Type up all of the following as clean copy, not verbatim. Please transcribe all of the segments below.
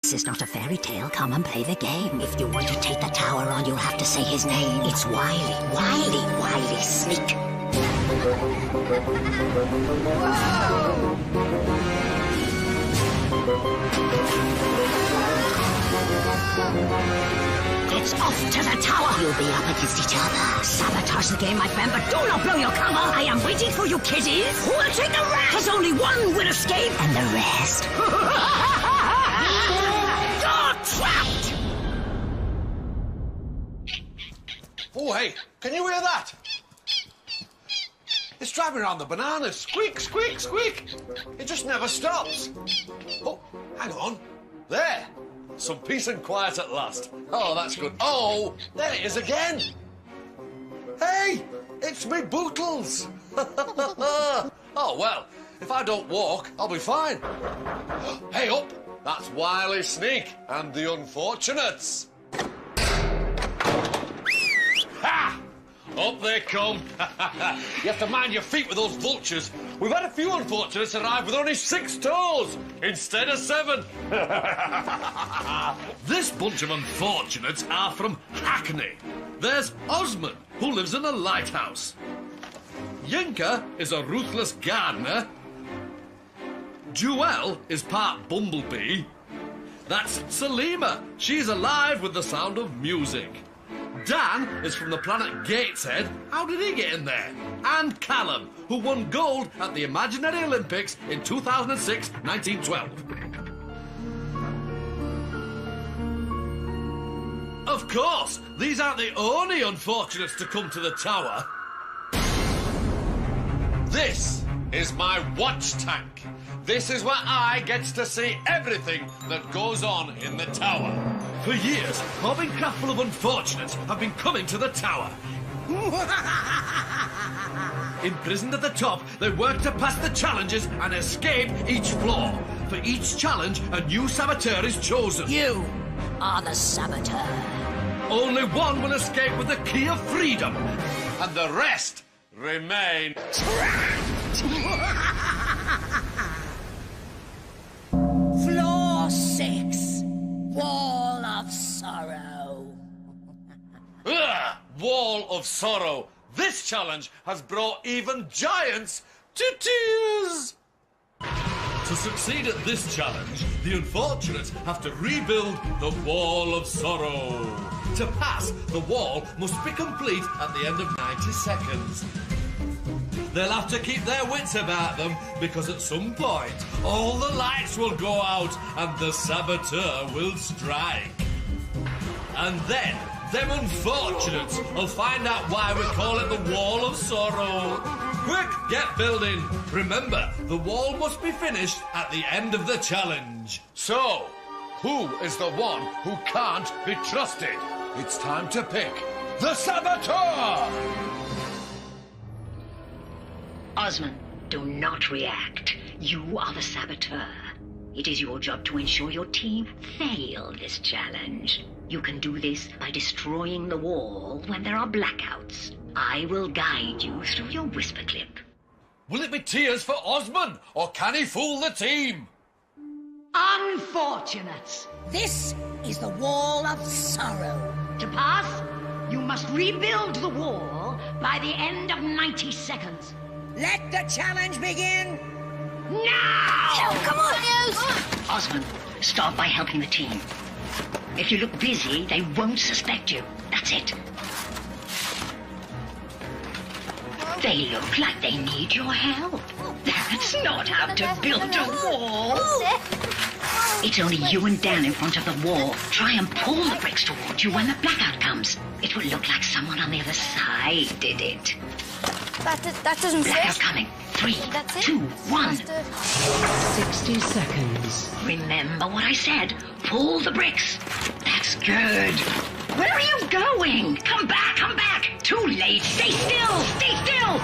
This is not a fairy tale. Come and play the game. If you want to take the tower on, you'll have to say his name. It's Wily. Wily Sneak. It's off to the tower. You'll be up against each other. Sabotage the game, my friend, but do not blow your cover. I am waiting for you, kiddies. Who will take the rest? Because only one will escape, and the rest... You're trapped! Oh, hey, can you hear that? It's driving around the bananas. Squeak, squeak, squeak. It just never stops. Oh, hang on. There. Some peace and quiet at last. Oh, that's good. Oh, there it is again. Hey, it's me Bootles. Oh, well, if I don't walk, I'll be fine. Hey, up. That's Wily Sneak and the Unfortunates. Ha! Up they come. You have to mind your feet with those vultures. We've had a few unfortunates arrive with only 6 toes instead of 7. This bunch of unfortunates are from Hackney. There's Osman, who lives in a lighthouse. Yinka is a ruthless gardener. Juhel is part bumblebee. That's Salima. She's alive with the sound of music. Dan is from the planet Gateshead. How did he get in there? And Callum, who won gold at the Imaginary Olympics in 2006-1912. Of course, these aren't the only unfortunates to come to the tower. This is my watch tank. This is where I get to see everything that goes on in the tower. For years, mobbing full of unfortunates have been coming to the tower. Imprisoned at the top, they work to pass the challenges and escape each floor. For each challenge, a new saboteur is chosen. You are the saboteur. Only one will escape with the key of freedom. And the rest remain trapped. Floor 6. Wall of Sorrow. Wall of Sorrow. This challenge has brought even giants to tears. To succeed at this challenge, the unfortunates have to rebuild the Wall of Sorrow. To pass, the wall must be complete at the end of 90 seconds. They'll have to keep their wits about them, because at some point, all the lights will go out and the saboteur will strike. And then, them unfortunates will find out why we call it the Wall of Sorrow. Quick, get building. Remember, the wall must be finished at the end of the challenge. So, who is the one who can't be trusted? It's time to pick the saboteur! Osman, do not react. You are the saboteur. It is your job to ensure your team fail this challenge. You can do this by destroying the wall when there are blackouts. I will guide you through your whisper clip. Will it be tears for Osman, or can he fool the team? Unfortunates, this is the Wall of Sorrow. To pass, you must rebuild the wall by the end of 90 seconds. Let the challenge begin now! Oh, come on, Osman, start by helping the team. If you look busy, they won't suspect you. That's it. They look like they need your help. That's not how to build a wall. It's only you and Dan in front of the wall. Try and pull the bricks towards you when the blackout comes. It will look like someone on the other side did it. That doesn't fit. Blackout coming. 3, 2, 1. 60 seconds. Remember what I said. Pull the bricks. That's good. Where are you going? Come back, come back. Too late. Stay still, stay still.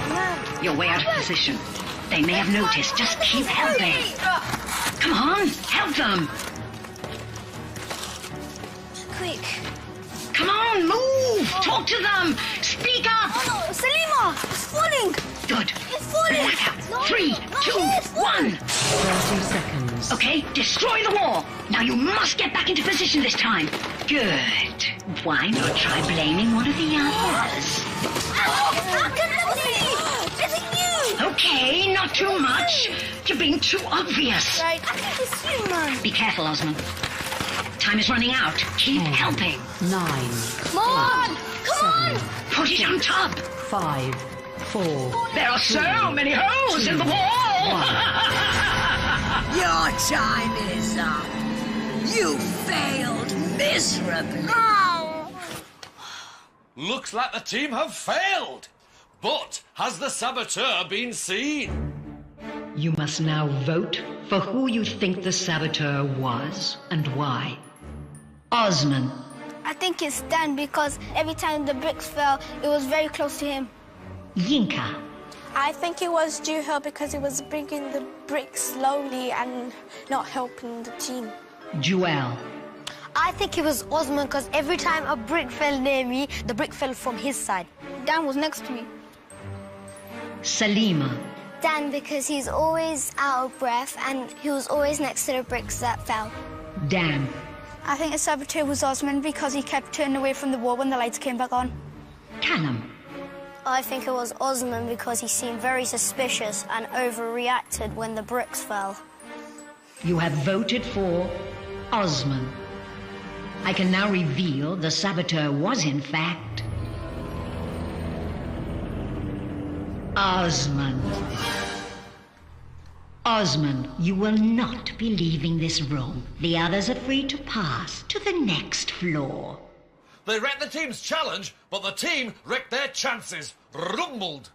You're way out of position. They may have noticed. Just keep helping. Come on, help them. Quick. Come on, move. Talk to them. Speak up. Oh, no, Salima, it's falling. Good. It's falling. Blackout. 3, 2, 1. 30 seconds. Okay, destroy the wall. Now you must get back into position this time. Good. Why not try blaming one of the others? Okay, not too much. You're being too obvious. Right, I think it's you, man. Be careful, Osman. Time is running out. Keep helping. 9. Come on! Come on! Put it on top. 5, 4. There are so many holes in the wall. Your time is up. You failed miserably. Looks like the team have failed. But has the saboteur been seen? You must now vote for who you think the saboteur was and why. Osman. I think it's Dan because every time the bricks fell, it was very close to him. Yinka. I think it was Juhel because he was bringing the bricks slowly and not helping the team. Juhel. I think it was Osman because every time a brick fell near me, the brick fell from his side. Dan was next to me. Salima. Dan because he's always out of breath and he was always next to the bricks that fell. Dan. I think the saboteur was Osman because he kept turning away from the wall when the lights came back on. Callum. I think it was Osman because he seemed very suspicious and overreacted when the bricks fell. You have voted for Osman. I can now reveal the saboteur was, in fact, Osman. Osman, you will not be leaving this room. The others are free to pass to the next floor. They wrecked the team's challenge, but the team wrecked their chances. Rumbled.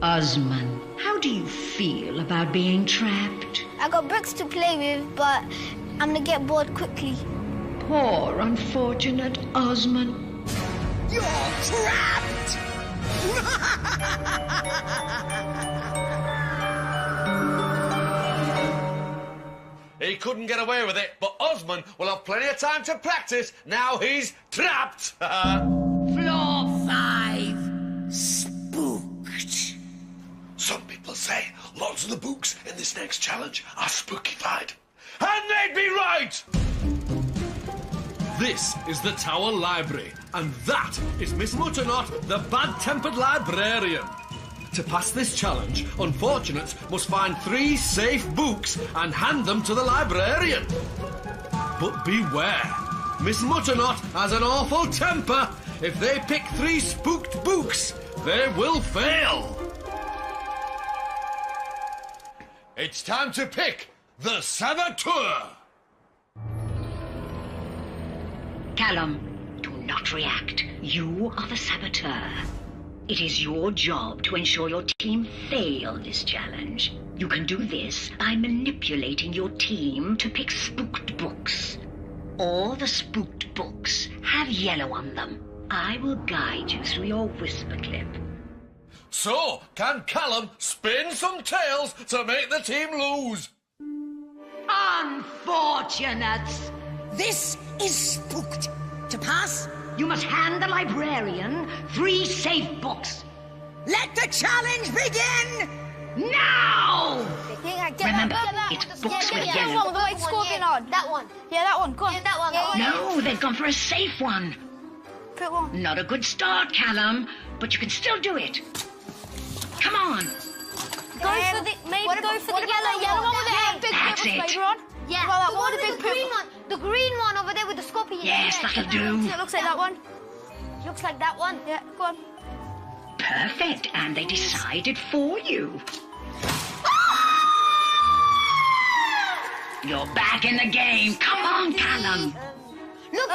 Osman, how do you feel about being trapped? I got bricks to play with, but I'm gonna get bored quickly. Poor, unfortunate Osman. You're trapped! He couldn't get away with it, but Osman will have plenty of time to practice now he's trapped. Floor 5. Spooked. Some people say lots of the books in this next challenge are spookified. And they'd be right! This is the Tower Library, and that is Miss Mutternot, the bad-tempered librarian. To pass this challenge, unfortunates must find 3 safe books and hand them to the librarian. But beware, Miss Mutternot has an awful temper. If they pick 3 spooked books, they will fail. It's time to pick the saboteur. Callum, do not react. You are the saboteur. It is your job to ensure your team fail this challenge. You can do this by manipulating your team to pick spooked books. All the spooked books have yellow on them. I will guide you through your whisper clip. So, can Callum spin some tales to make the team lose? Unfortunates! This is spooked. To pass, You must hand the librarian 3 safe books. let the challenge begin! Now! Remember, that. it's books with That yellow. one with the white scorpion on. That one. Yeah, that one. Go on. Yeah, that one. No, they've gone for a safe one. Pick one. Not a good start, Callum, but you can still do it. Come on. Go for the yellow one with the big That's purple it. spider on. Yeah, Well, that the one one with with the the big green purple. one. The green one over there with the scorpion. Yes, that'll do. It looks like that one. Looks like that one. Yeah, go on. Perfect, and they decided for you. You're back in the game. Come on, Callum. Look,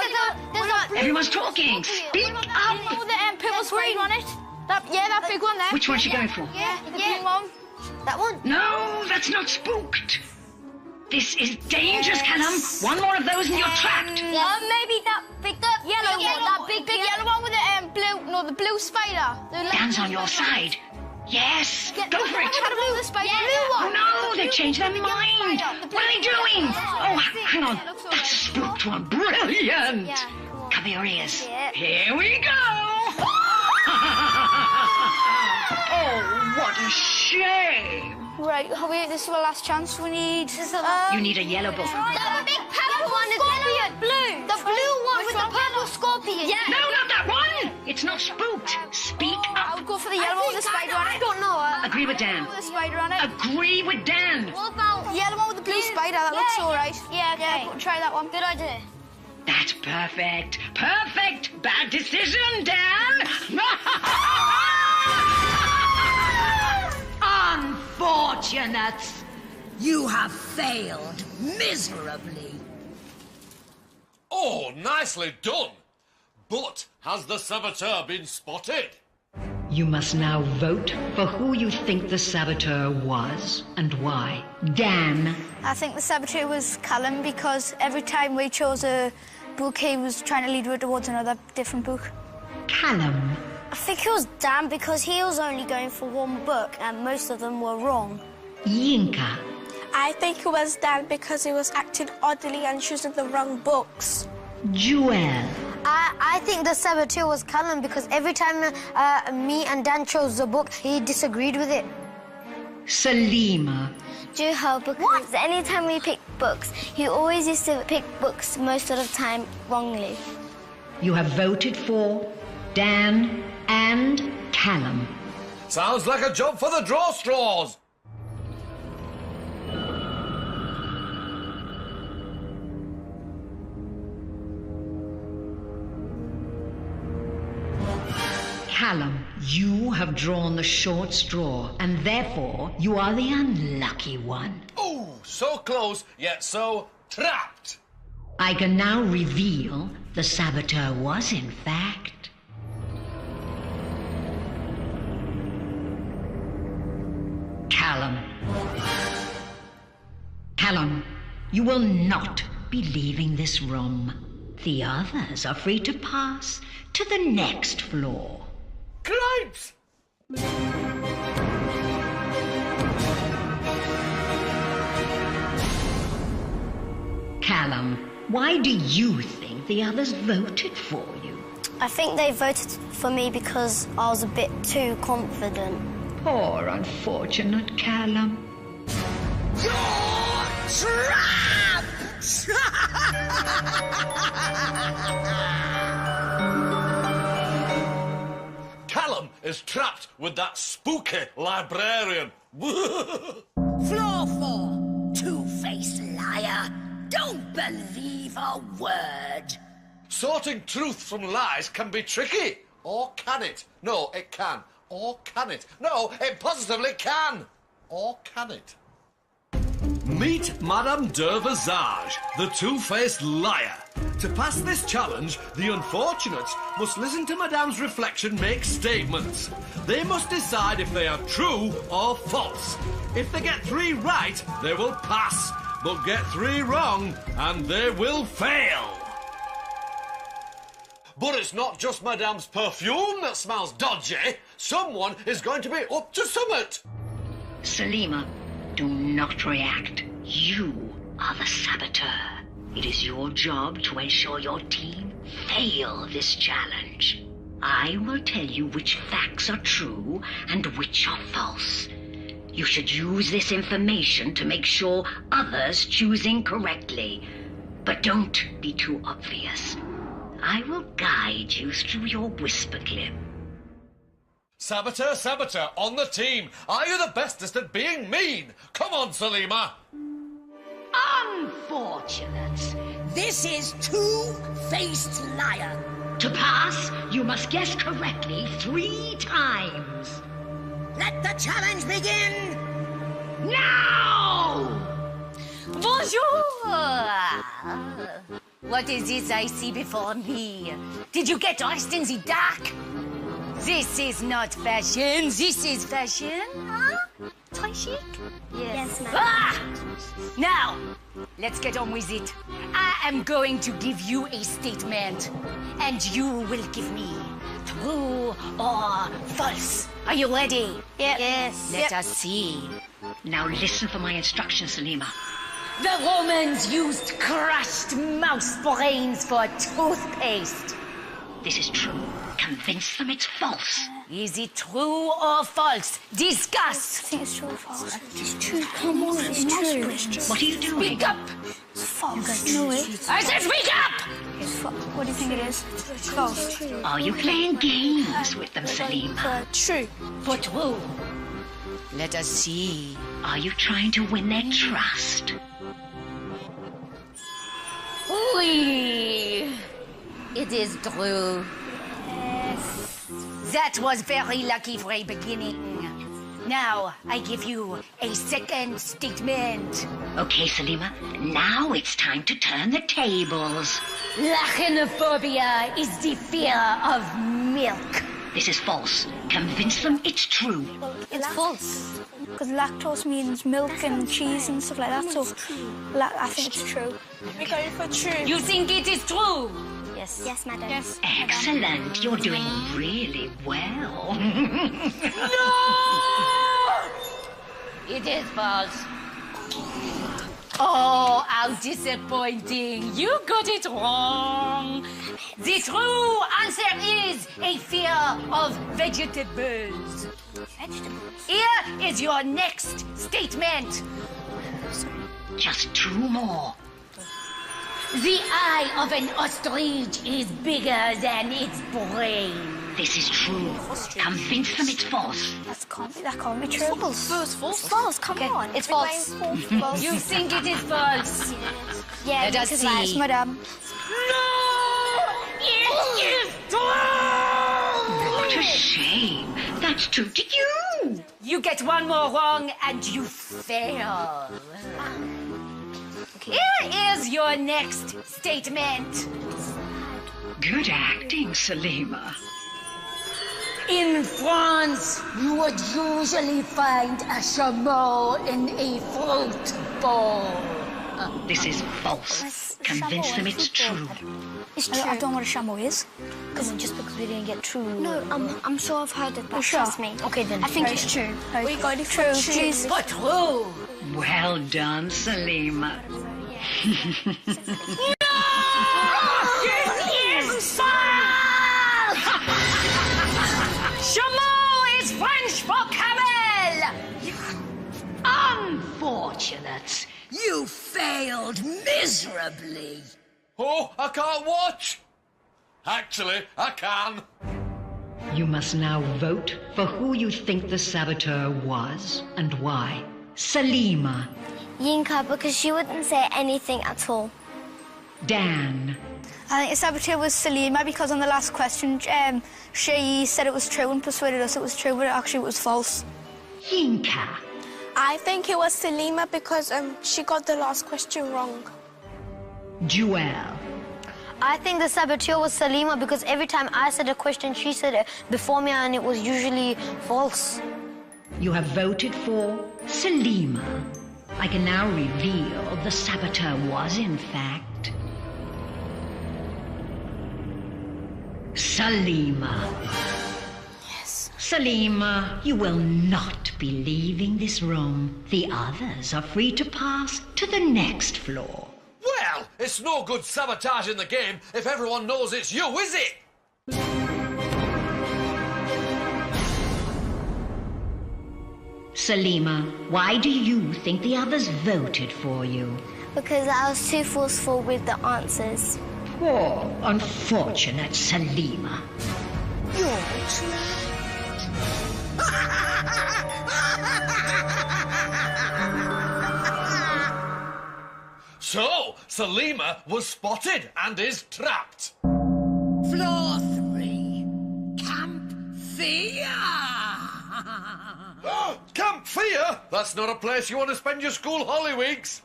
there's a blue. Everyone's talking. Speak One up. with the purple screen on it. That big one there. Which one's she going for? Yeah, the green one. That one. No, that's not spooked. This is dangerous, Callum. One more of those and you're trapped. Maybe that big Yellow one. that Big yellow one with the blue spider. Dan's on your side. Yes, go for it. The spider. Oh no, they've changed their mind. What are they doing? Oh, hang on. That's a spooked one. Brilliant. Cover your ears. Here we go. For shame! Right, this is our last chance. We need... You need a yellow book. The big purple one is scorpion. Blue. The blue one with the purple scorpion. Yeah. No, not that one! It's not spooked. Speak I'll up. go for the yellow one with the spider on it. I don't know. Agree with Dan. The spider on it. Agree with Dan. What about The yellow one with the blue spider. That looks all right. Yeah, okay. Yeah, try that one. Good idea. That's perfect. Perfect. Bad decision, Dan. Unfortunates! You have failed miserably. Oh, nicely done. But has the saboteur been spotted? You must now vote for who you think the saboteur was and why. Dan. I think the saboteur was Callum because every time we chose a book, he was trying to lead her towards another different book. Callum. I think it was Dan because he was only going for one book and most of them were wrong. Yinka. I think it was Dan because he was acting oddly and choosing the wrong books. Juhel. I think the saboteur was Callum because every time me and Dan chose the book, he disagreed with it. Salima. Juhel, because anytime we pick books, he always used to pick books most of the time wrongly. You have voted for Dan and Callum. Sounds like a job for the draw straws. Callum, you have drawn the short straw, and therefore you are the unlucky one. Oh, so close, yet so trapped. I can now reveal the saboteur was, in fact, Callum. Callum, you will not be leaving this room. The others are free to pass to the next floor. Cripes! Callum, why do you think the others voted for you? I think they voted for me because I was a bit too confident. Poor unfortunate Callum. You're trapped! Callum is trapped with that spooky librarian. Floor 4, two-faced liar. Don't believe a word. Sorting truth from lies can be tricky. Or can it? No, it can. Or can it? No, it positively can. Or can it? Meet Madame de Visage, the two-faced liar. To pass this challenge, the unfortunates must listen to Madame's reflection make statements. They must decide if they are true or false. If they get 3 right, they will pass. But get 3 wrong, and they will fail. But it's not just Madame's perfume that smells dodgy. Someone is going to be up to summit. Salima, do not react. You are the saboteur. It is your job to ensure your team fail this challenge. I will tell you which facts are true and which are false. You should use this information to make sure others choose incorrectly. But don't be too obvious. I will guide you through your whisper clip. Saboteur, saboteur, on the team. Are you the bestest at being mean? Come on, Salima. Unfortunate. This is two-faced liar. To pass, you must guess correctly 3 times. Let the challenge begin. Now! Bonjour! What is this I see before me? Did you get lost in the dark? This is not fashion, this is fashion, huh? Très chic? Yes, ma'am. Ah! Now, let's get on with it. I am going to give you a statement, and you will give me true or false. Are you ready? Yep. Yes. Let us see. Now listen for my instructions, Salima. The Romans used crushed mouse brains for toothpaste. This is true. Convince them it's false. Is it true or false? Discuss. I think it's true or false. It's true. Come on, it's true. What are you doing? Speak up. It's false. No way. I said speak up. It's false. What do you think it is? False. Are you playing games with them, Salima? True. But true. Let us see. Are you trying to win their trust? Oui. It is true. That was very lucky for a beginning. Now, I give you a second statement. Okay, Salima. Now it's time to turn the tables. Lachenophobia is the fear of milk. This is false. Convince them it's true. It's false. Because lactose means milk and cheese and stuff like that, so I think it's true. We're going for true. You think it is true? Yes. Yes, madam. Yes. Excellent. You're doing really well. No! It is false. Oh, how disappointing. You got it wrong. The true answer is a fear of vegetables. Vegetables? Here is your next statement. Just 2 more. The eye of an ostrich is bigger than its brain. This is true. Convince them it's false. That can't be true. False. False. Come on. It's false. False. You think it is false? Yeah, Let us this is see. lies, madam. No! It is true! What a shame. That's true to you. You get one more wrong and you fail. Here is your next statement. Good acting, Salima. In France, you would usually find a chameau in a fruit bowl. This is false. Convince them it's true. It's true. I don't know what a chameau is. Come on, just because we didn't get true. No, I'm sure I've heard it, but sure? trust me. Okay, then. I think it's true. We got it true, please. But true. Well done, Salima. Chameau is French for camel! Unfortunate. You failed miserably. Oh, I can't watch. Actually, I can. You must now vote for who you think the saboteur was and why. Salima. Yinka, because she wouldn't say anything at all. Dan. I think the saboteur was Salima because on the last question, she said it was true and persuaded us it was true, but actually it was false. Yinka. I think it was Salima because she got the last question wrong. Juhel. I think the saboteur was Salima because every time I said a question, she said it before me and it was usually false. You have voted for Salima. I can now reveal the saboteur was, in fact, Salima. Yes. Salima, you will not be leaving this room. The others are free to pass to the next floor. Well, it's no good sabotaging the game if everyone knows it's you, is it? Salima, why do you think the others voted for you? Because I was too forceful with the answers. Poor, unfortunate Salima. You're So, Salima was spotted and is trapped. Floor 3. Camp Fear. Camp Fear? That's not a place you want to spend your school holly weeks.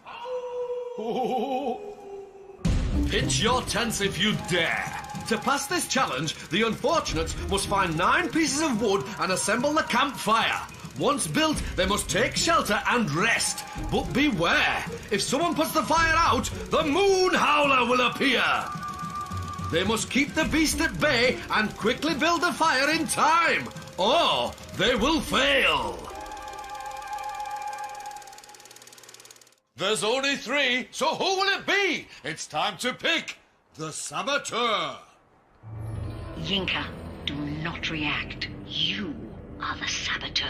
Pitch your tents if you dare. To pass this challenge, the unfortunates must find 9 pieces of wood and assemble the campfire. Once built, they must take shelter and rest. But beware, if someone puts the fire out, the Moon Howler will appear. They must keep the beast at bay and quickly build the fire in time, or they will fail. There's only 3, so who will it be? It's time to pick the saboteur. Yinka, do not react. You are the saboteur.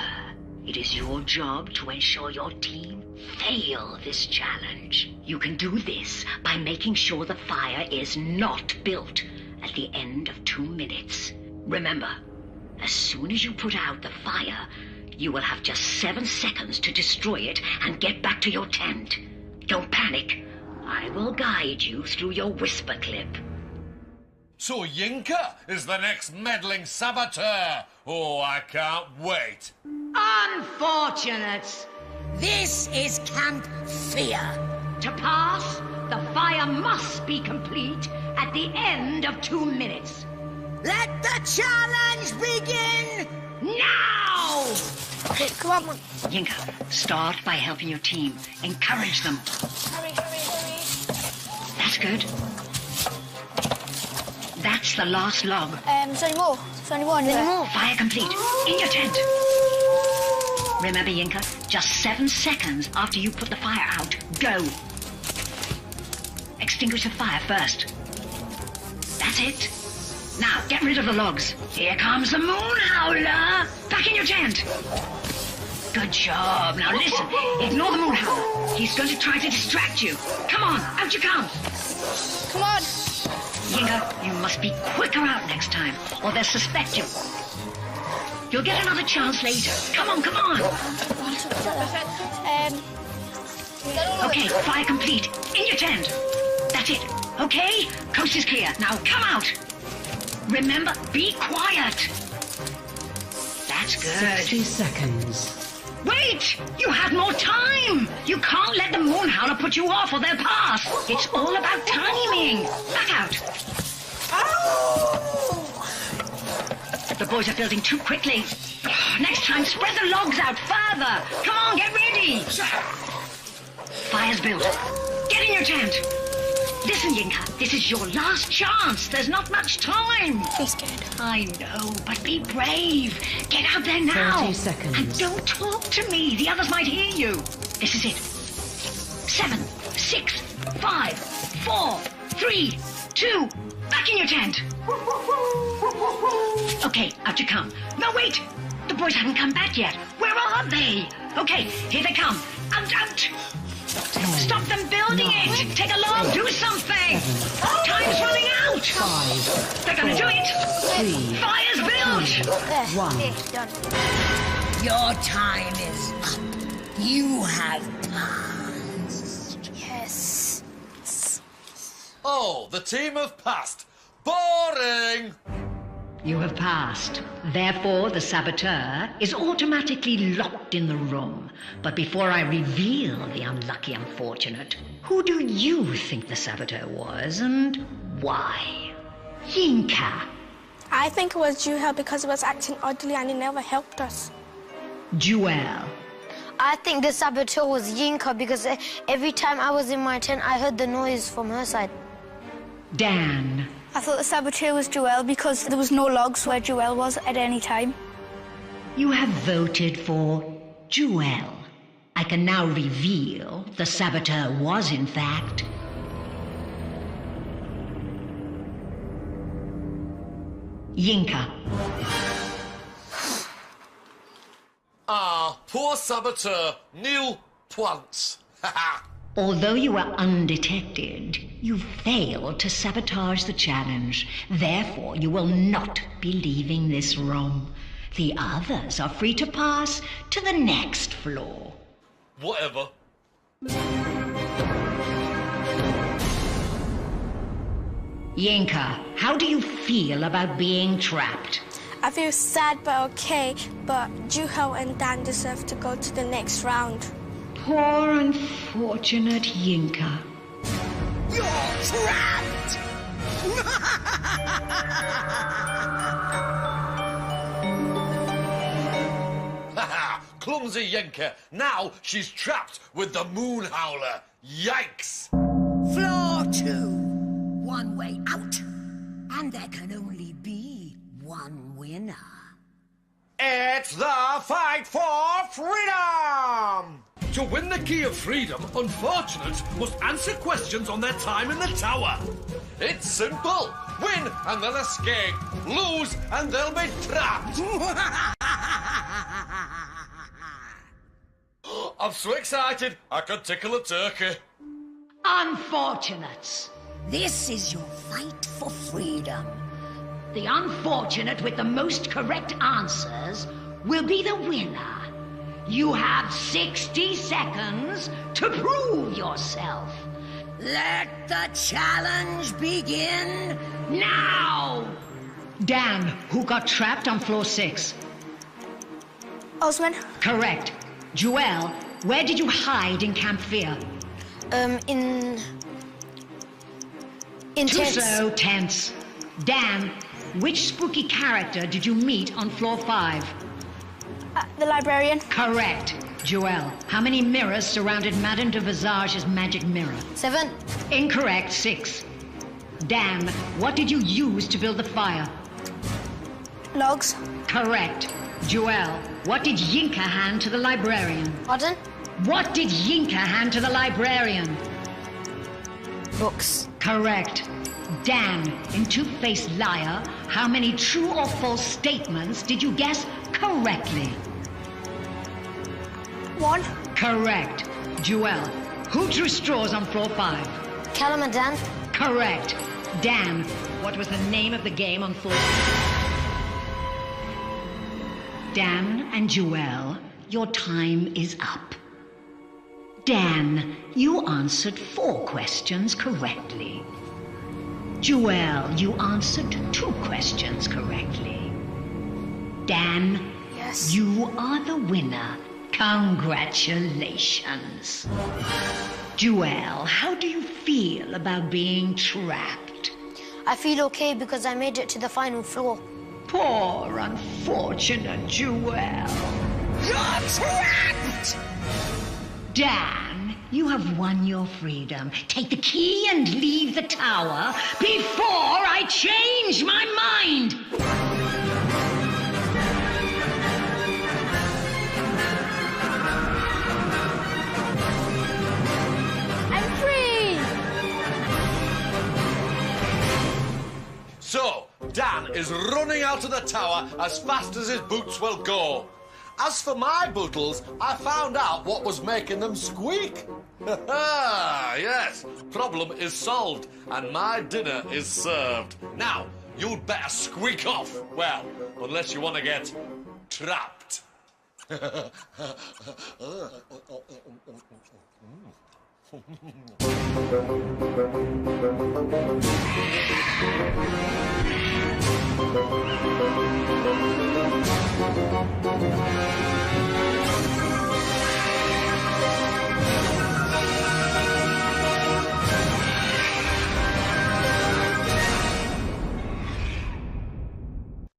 It is your job to ensure your team fail this challenge. You can do this by making sure the fire is not built at the end of 2 minutes. Remember, as soon as you put out the fire, you will have just 7 seconds to destroy it and get back to your tent. Don't panic. I will guide you through your whisper clip. So Yinka is the next meddling saboteur. Oh, I can't wait. Unfortunates! This is Camp Fear. To pass, the fire must be complete at the end of 2 minutes. Let the challenge begin now! Okay, come on. Yinka, start by helping your team. Encourage them. Hurry, hurry, hurry. That's good. That's the last log. Is there any more? Is there any more in there? Fire complete. In your tent. Remember, Yinka, just 7 seconds after you put the fire out, go. Extinguish the fire first. That's it. Now, get rid of the logs. Here comes the moon howler. Back in your tent. Good job. Now listen, ignore the moon howler. He's going to try to distract you. Come on, out you come. Come on. Yinka, you must be quicker out next time, or they'll suspect you. You'll get another chance later. Come on, come on. Okay, fire complete. In your tent. That's it. Okay? Coast is clear. Now come out. Remember, be quiet. That's good. 60 seconds. Wait! You had more time! You can't let the moon howler put you off or they'll pass. It's all about timing. Back out. The boys are building too quickly. Next time, spread the logs out further. Come on, get ready. Fire's built. Get in your tent. Listen, Yinka, this is your last chance. There's not much time. Be scared. I know, but be brave. Get out there now. 30 seconds. And don't talk to me. The others might hear you. This is it. 7, 6, 5, 4, 3, 2. Back in your tent. Okay, out you come. No, wait. The boys haven't come back yet. Where are they? Okay, here they come. Out, out. Stop them building it! Take a log, do something! Time's running out! 5. They're gonna do it! 3. Fire's built! 1. Done. Your time is up. You have passed. Yes. Oh, the team have passed. Boring! You have passed. Therefore, the saboteur is automatically locked in the room. But before I reveal the unlucky unfortunate, who do you think the saboteur was and why? Yinka. I think it was Juhel because he was acting oddly and he never helped us. Juhel. I think the saboteur was Yinka because every time I was in my tent, I heard the noise from her side. Dan. I thought the saboteur was Juhel because there was no logs where Juhel was at any time. You have voted for Juhel. I can now reveal the saboteur was, in fact, Yinka. Ah, poor saboteur. Nil points. Ha ha! Although you were undetected, you failed to sabotage the challenge. Therefore, you will not be leaving this room. The others are free to pass to the next floor. Whatever. Yinka, how do you feel about being trapped? I feel sad but okay, but Juhel and Dan deserve to go to the next round. Poor unfortunate Yinka. You're trapped! Haha! Clumsy Yinka. Now she's trapped with the moon howler. Yikes! Floor 2. One way out. And there can only be one winner. It's the fight for freedom! To win the key of freedom, unfortunates must answer questions on their time in the tower. It's simple. Win and they'll escape. Lose and they'll be trapped. I'm so excited, I could tickle a turkey. Unfortunates, this is your fight for freedom. The unfortunate with the most correct answers will be the winner. You have 60 seconds to prove yourself. Let the challenge begin now! Dan, who got trapped on floor 6? Osman. Correct. Juhel, where did you hide in Camp Fear? In tents. Tuso, tents. Dan, which spooky character did you meet on floor 5? The librarian. Correct. Juhel, how many mirrors surrounded Madame de Visage's magic mirror? 7. Incorrect. 6. Dan, what did you use to build the fire? Logs. Correct. Juhel, what did Yinka hand to the librarian? Pardon? What did Yinka hand to the librarian? Books. Correct. Dan, in Two-Faced Liar, how many true or false statements did you guess correctly? 1. Correct. Juhel, who drew straws on floor 5? Callum and Dan. Correct. Dan, what was the name of the game on floor 6? Dan and Juhel, your time is up. Dan, you answered 4 questions correctly. Juhel, you answered 2 questions correctly. Dan, Yes. you are the winner. Congratulations. Juhel, how do you feel about being trapped? I feel okay because I made it to the final floor. Poor unfortunate Juhel. You're trapped! Dan, you have won your freedom. Take the key and leave the tower before I change my mind! I'm free! So, Dan is running out of the tower as fast as his boots will go. As for my bootles, I found out what was making them squeak. Yes, problem is solved, and my dinner is served. Now, you'd better squeak off. Well, unless you want to get trapped.